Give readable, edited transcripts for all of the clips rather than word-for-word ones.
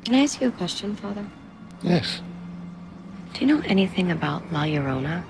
Can I ask you a question, Father? Yes. Do you know anything about La Llorona?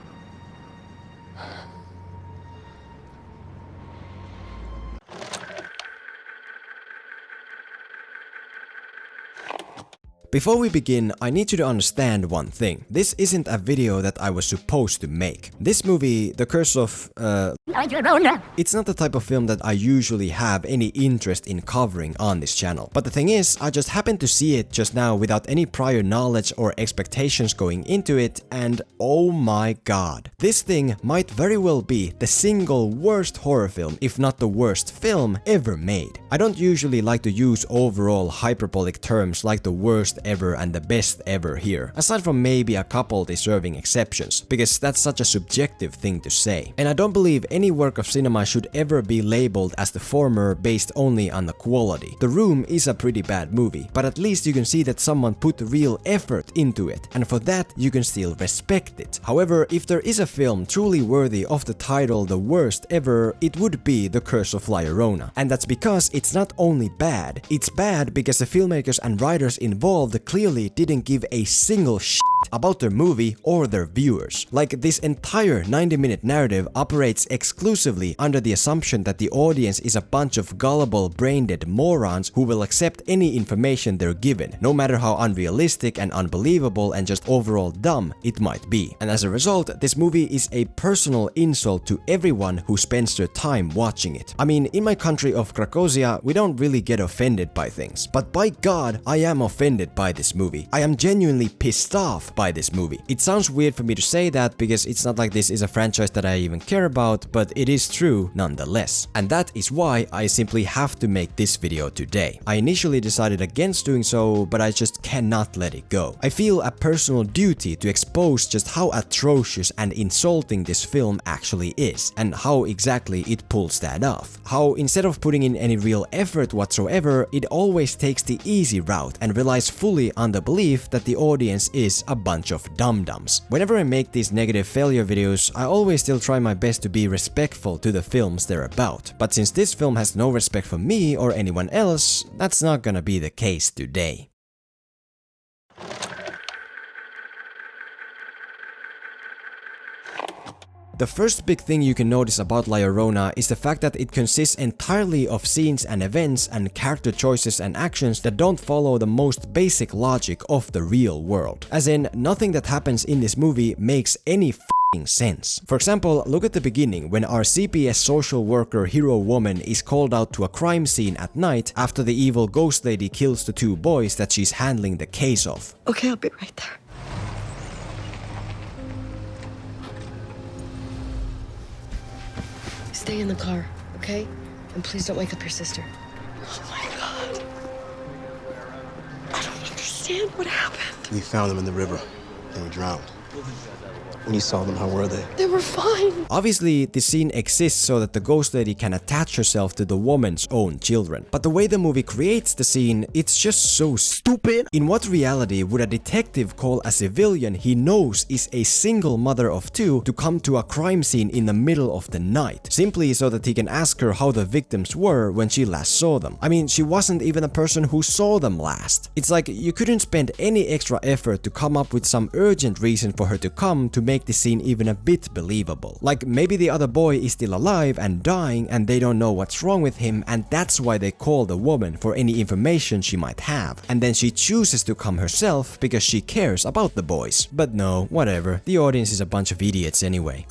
Before we begin, I need you to understand one thing. This isn't a video that I was supposed to make. This movie, The Curse of La Llorona, it's not the type of film that I usually have any interest in covering on this channel. But the thing is, I just happened to see it just now without any prior knowledge or expectations going into it, and oh my god. This thing might very well be the single worst horror film, if not the worst film, ever made. I don't usually like to use overall hyperbolic terms like the worst ever and the best ever here, aside from maybe a couple deserving exceptions, because that's such a subjective thing to say. And I don't believe any work of cinema should ever be labeled as the former based only on the quality. The Room is a pretty bad movie, but at least you can see that someone put real effort into it, and for that you can still respect it. However, if there is a film truly worthy of the title the worst ever, it would be The Curse of La Llorona. And that's because it's not only bad, it's bad because the filmmakers and writers involved clearly didn't give a single shit about their movie or their viewers. Like, this entire 90-minute narrative operates exclusively under the assumption that the audience is a bunch of gullible, brain-dead morons who will accept any information they're given, no matter how unrealistic and unbelievable and just overall dumb it might be. And as a result, this movie is a personal insult to everyone who spends their time watching it. I mean, in my country of Krakosia, we don't really get offended by things, but by God, I am offended by this movie. I am genuinely pissed off by this movie. It sounds weird for me to say that because it's not like this is a franchise that I even care about, but it is true nonetheless. And that is why I simply have to make this video today. I initially decided against doing so, but I just cannot let it go. I feel a personal duty to expose just how atrocious and insulting this film actually is, and how exactly it pulls that off. How instead of putting in any real effort whatsoever, it always takes the easy route and relies fully on the belief that the audience is a bunch of dum-dums. Whenever I make these negative failure videos, I always still try my best to be respectful to the films they're about. But since this film has no respect for me or anyone else, that's not gonna be the case today. The first big thing you can notice about La Llorona is the fact that it consists entirely of scenes and events and character choices and actions that don't follow the most basic logic of the real world. As in, nothing that happens in this movie makes any f***ing sense. For example, look at the beginning when our CPS social worker hero woman is called out to a crime scene at night after the evil ghost lady kills the two boys that she's handling the case of. Okay, I'll be right there. Stay in the car, okay? And please don't wake up your sister. Oh my God. I don't understand what happened. We found them in the river. They were drowned. When you saw them, how were they? They were fine. Obviously, this scene exists so that the ghost lady can attach herself to the woman's own children. But the way the movie creates the scene, it's just so stupid. In what reality would a detective call a civilian he knows is a single mother of two to come to a crime scene in the middle of the night, simply so that he can ask her how the victims were when she last saw them? I mean, she wasn't even a person who saw them last. It's like you couldn't spend any extra effort to come up with some urgent reason for her to come to make the scene even a bit believable. Like, maybe the other boy is still alive and dying and they don't know what's wrong with him, and that's why they call the woman for any information she might have. And then she chooses to come herself because she cares about the boys. But no, whatever. The audience is a bunch of idiots anyway.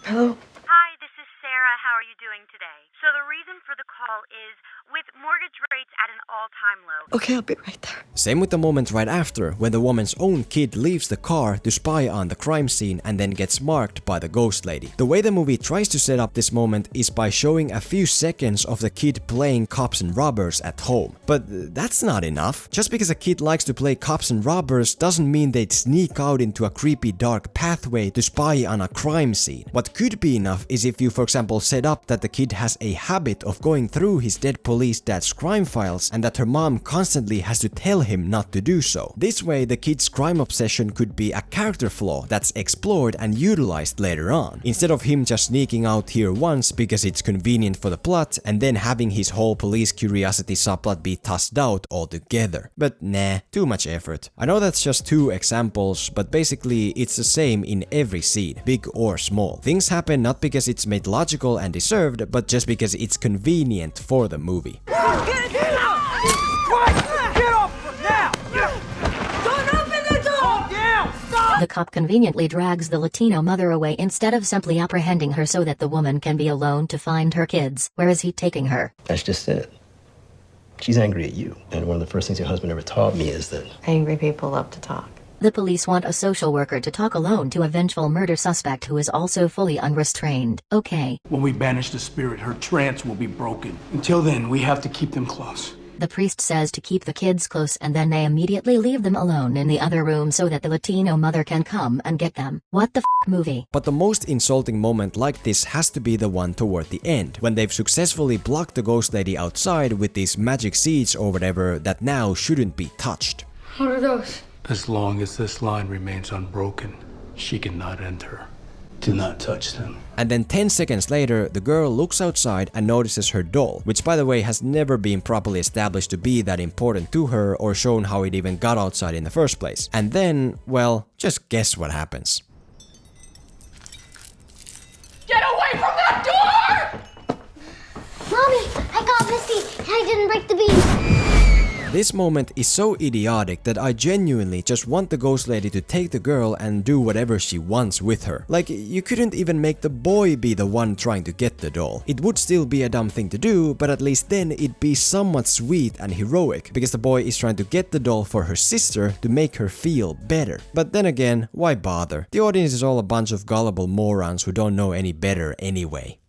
Hello? Hi, this is Sarah. How are you doing today? So the reason for the call is with mortgage rates at an all-time low. Okay, I'll be right there. Same with the moment right after, when the woman's own kid leaves the car to spy on the crime scene and then gets marked by the ghost lady. The way the movie tries to set up this moment is by showing a few seconds of the kid playing cops and robbers at home. But that's not enough. Just because a kid likes to play cops and robbers doesn't mean they'd sneak out into a creepy dark pathway to spy on a crime scene. What could be enough is if you, for example, set up that the kid has has a habit of going through his dead police dad's crime files and that her mom constantly has to tell him not to do so. This way, the kid's crime obsession could be a character flaw that's explored and utilized later on, instead of him just sneaking out here once because it's convenient for the plot and then having his whole police curiosity subplot be tossed out altogether. But nah, too much effort. I know that's just two examples, but basically it's the same in every scene, big or small. Things happen not because it's made logical and deserved, but just because it's convenient for the movie. The cop conveniently drags the Latino mother away instead of simply apprehending her so that the woman can be alone to find her kids. Where is he taking her? That's just it. She's angry at you. And one of the first things your husband ever taught me is that Angry people love to talk. The police want a social worker to talk alone to a vengeful murder suspect who is also fully unrestrained. Okay. When we banish the spirit, her trance will be broken. Until then, we have to keep them close. The priest says to keep the kids close and then they immediately leave them alone in the other room so that the Latino mother can come and get them. What the movie? But the most insulting moment like this has to be the one toward the end, when they've successfully blocked the ghost lady outside with these magic seeds or whatever that now shouldn't be touched. What are those? As long as this line remains unbroken, she cannot enter. Do not touch them. And then 10 seconds later, the girl looks outside and notices her doll, which by the way has never been properly established to be that important to her or shown how it even got outside in the first place. And then, well, just guess what happens. Get away from that door! Mommy, I got Misty and I didn't break the beam. This moment is so idiotic that I genuinely just want the ghost lady to take the girl and do whatever she wants with her. Like, you couldn't even make the boy be the one trying to get the doll. It would still be a dumb thing to do, but at least then it'd be somewhat sweet and heroic, because the boy is trying to get the doll for her sister to make her feel better. But then again, why bother? The audience is all a bunch of gullible morons who don't know any better anyway.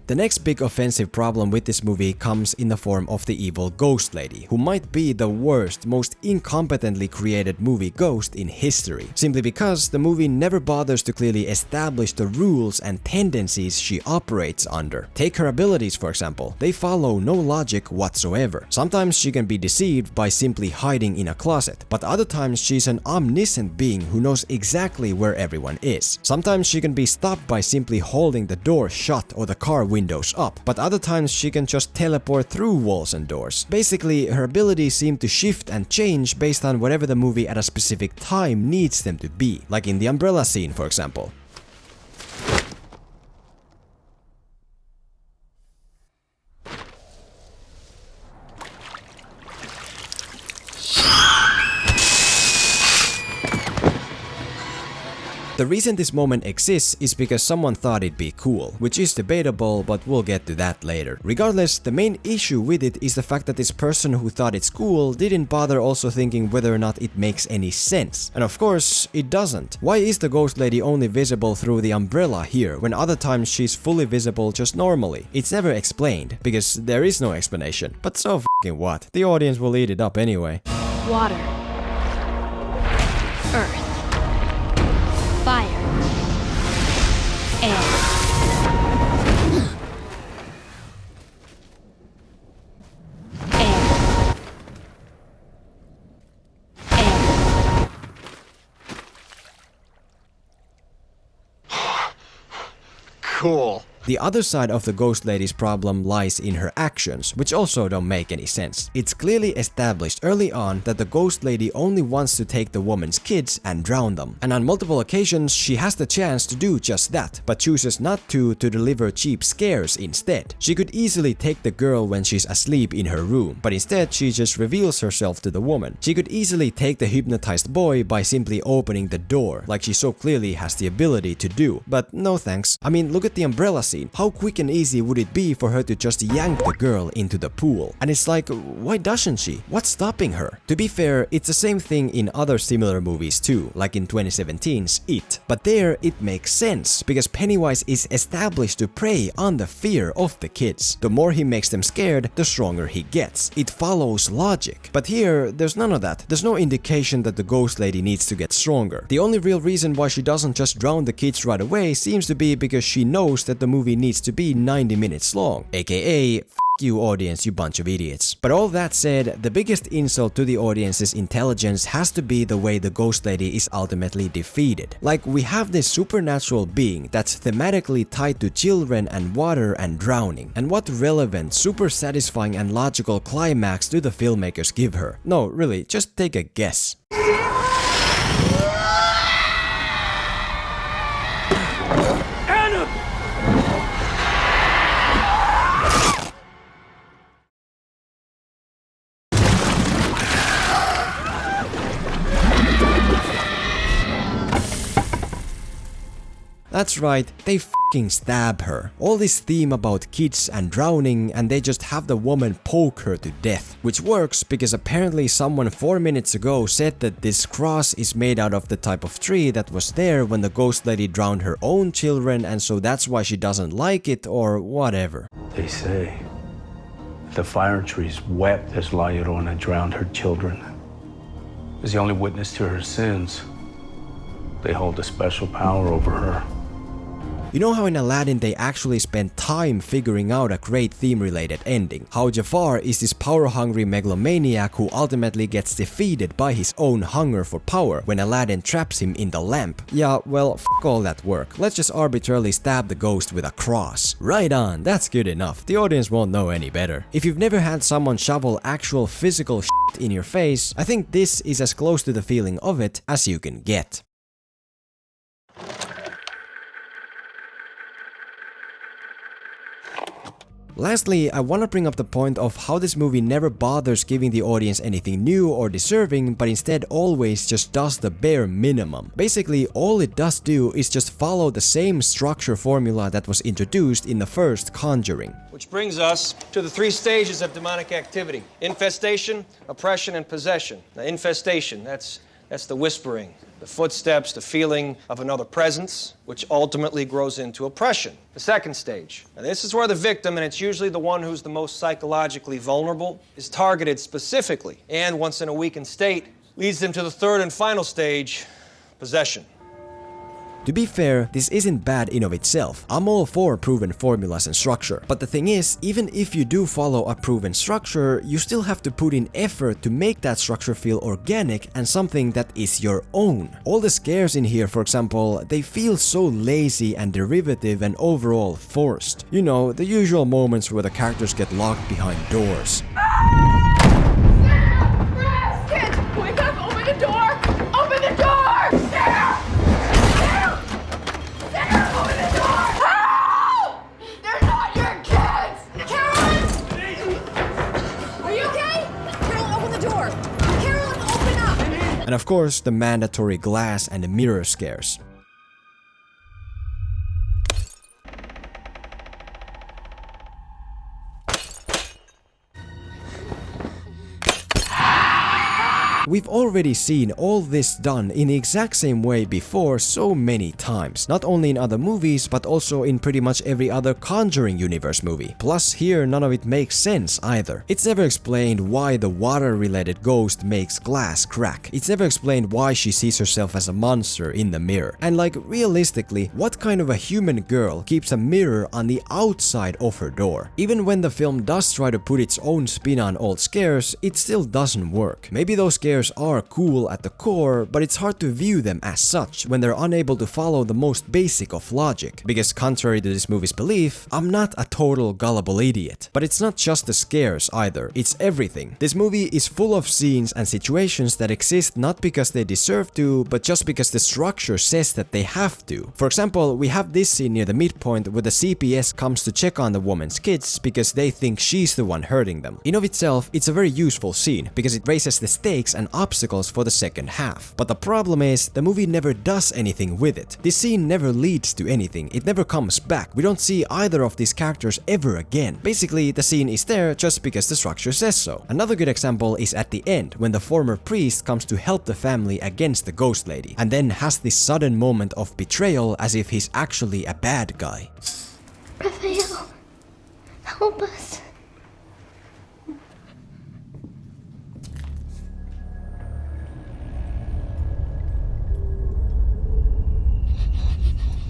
The next big offensive problem with this movie comes in the form of the evil ghost lady, who might be the worst, most incompetently created movie ghost in history, simply because the movie never bothers to clearly establish the rules and tendencies she operates under. Take her abilities for example, they follow no logic whatsoever. Sometimes she can be deceived by simply hiding in a closet, but other times she's an omniscient being who knows exactly where everyone is. Sometimes she can be stopped by simply holding the door shut or the car windows up, but other times she can just teleport through walls and doors. Basically, her abilities seem to shift and change based on whatever the movie at a specific time needs them to be, like in the umbrella scene for example. The reason this moment exists is because someone thought it'd be cool, which is debatable, but we'll get to that later. Regardless, the main issue with it is the fact that this person who thought it's cool didn't bother also thinking whether or not it makes any sense. And of course, it doesn't. Why is the ghost lady only visible through the umbrella here, when other times she's fully visible just normally? It's never explained, because there is no explanation. But so f***ing what? The audience will eat it up anyway. Water. Earth. Fire. Air. Air. Air. cool. The other side of the ghost lady's problem lies in her actions, which also don't make any sense. It's clearly established early on that the ghost lady only wants to take the woman's kids and drown them. And on multiple occasions she has the chance to do just that, but chooses not to deliver cheap scares instead. She could easily take the girl when she's asleep in her room, but instead she just reveals herself to the woman. She could easily take the hypnotized boy by simply opening the door, like she so clearly has the ability to do. But no thanks. I mean, look at the umbrella scene. scene. How quick and easy would it be for her to just yank the girl into the pool? And it's like, why doesn't she? What's stopping her? To be fair, it's the same thing in other similar movies too, like in 2017's It. But there it makes sense, because Pennywise is established to prey on the fear of the kids. The more he makes them scared, the stronger he gets. It follows logic. But here, there's none of that. There's no indication that the ghost lady needs to get stronger. The only real reason why she doesn't just drown the kids right away seems to be because she knows that the movie needs to be 90 minutes long, aka you audience, you bunch of idiots. But all that said, the biggest insult to the audience's intelligence has to be the way the ghost lady is ultimately defeated. Like, we have this supernatural being that's thematically tied to children and water and drowning. And what relevant, super satisfying and logical climax do the filmmakers give her? No, really, just take a guess. That's right, they f***ing stab her. All this theme about kids and drowning, and they just have the woman poke her to death. Which works because apparently someone 4 minutes ago said that this cross is made out of the type of tree that was there when the ghost lady drowned her own children, and so that's why she doesn't like it or whatever. They say the fire trees wept as La Llorona drowned her children. As the only witness to her sins, they hold a special power over her. You know how in Aladdin they actually spent time figuring out a great theme-related ending? How Jafar is this power-hungry megalomaniac who ultimately gets defeated by his own hunger for power when Aladdin traps him in the lamp. Yeah, well, f*** all that work. Let's just arbitrarily stab the ghost with a cross. Right on, that's good enough. The audience won't know any better. If you've never had someone shovel actual physical shit in your face, I think this is as close to the feeling of it as you can get. Lastly, I want to bring up the point of how this movie never bothers giving the audience anything new or deserving, but instead always just does the bare minimum. Basically, all it does do is just follow the same structure formula that was introduced in the first Conjuring. Which brings us to the 3 stages of demonic activity: infestation, oppression, and possession. Now, infestation, that's the whispering, the footsteps, the feeling of another presence, which ultimately grows into oppression. The second stage, and this is where the victim, and it's usually the one who's the most psychologically vulnerable, is targeted specifically, and once in a weakened state, leads them to the third and final stage, possession. To be fair, this isn't bad in of itself. I'm all for proven formulas and structure. But the thing is, even if you do follow a proven structure, you still have to put in effort to make that structure feel organic and something that is your own. All the scares in here, for example, they feel so lazy and derivative and overall forced. You know, the usual moments where the characters get locked behind doors. Kids, wake up! Open the door! Open the door! Sarah! Open the door! Help! They're not your kids! Carolyn! Are you okay? Carolyn, open the door! Carolyn, open up! And of course, the mandatory glass and mirror scares. We've already seen all this done in the exact same way before so many times, not only in other movies but also in pretty much every other Conjuring universe movie. Plus here none of it makes sense either. It's never explained why the water-related ghost makes glass crack. It's never explained why she sees herself as a monster in the mirror. And like, realistically, what kind of a human girl keeps a mirror on the outside of her door? Even when the film does try to put its own spin on old scares, it still doesn't work. Maybe those scares are cool at the core, but it's hard to view them as such when they're unable to follow the most basic of logic. Because contrary to this movie's belief, I'm not a total gullible idiot. But it's not just the scares either, it's everything. This movie is full of scenes and situations that exist not because they deserve to, but just because the structure says that they have to. For example, we have this scene near the midpoint where the CPS comes to check on the woman's kids because they think she's the one hurting them. In of itself, it's a very useful scene because it raises the stakes and and obstacles for the second half. But the problem is, the movie never does anything with it. This scene never leads to anything, it never comes back. We don't see either of these characters ever again. Basically, the scene is there just because the structure says so. Another good example is at the end, when the former priest comes to help the family against the ghost lady, and then has this sudden moment of betrayal as if he's actually a bad guy. Raphael, help us.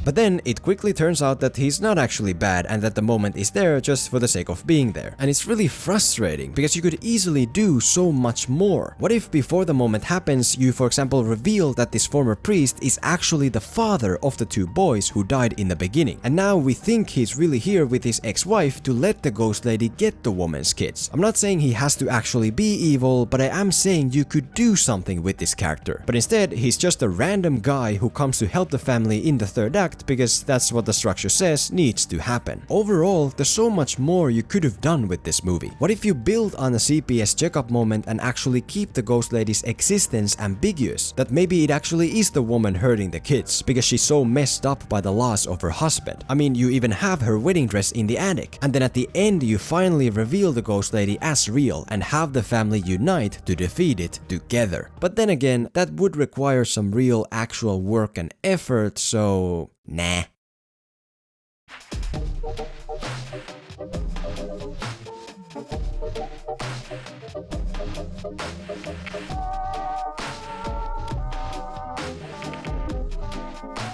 But then it quickly turns out that he's not actually bad and that the moment is there just for the sake of being there. And it's really frustrating because you could easily do so much more. What if before the moment happens, you for example reveal that this former priest is actually the father of the two boys who died in the beginning. And now we think he's really here with his ex-wife to let the ghost lady get the woman's kids. I'm not saying he has to actually be evil, but I am saying you could do something with this character. But instead, he's just a random guy who comes to help the family in the third act because that's what the structure says needs to happen. Overall, there's so much more you could have done with this movie. What if you build on a CPS checkup moment and actually keep the ghost lady's existence ambiguous? That maybe it actually is the woman hurting the kids because she's so messed up by the loss of her husband. I mean, you even have her wedding dress in the attic, and then at the end you finally reveal the ghost lady as real and have the family unite to defeat it together. But then again, that would require some real actual work and effort, so nah.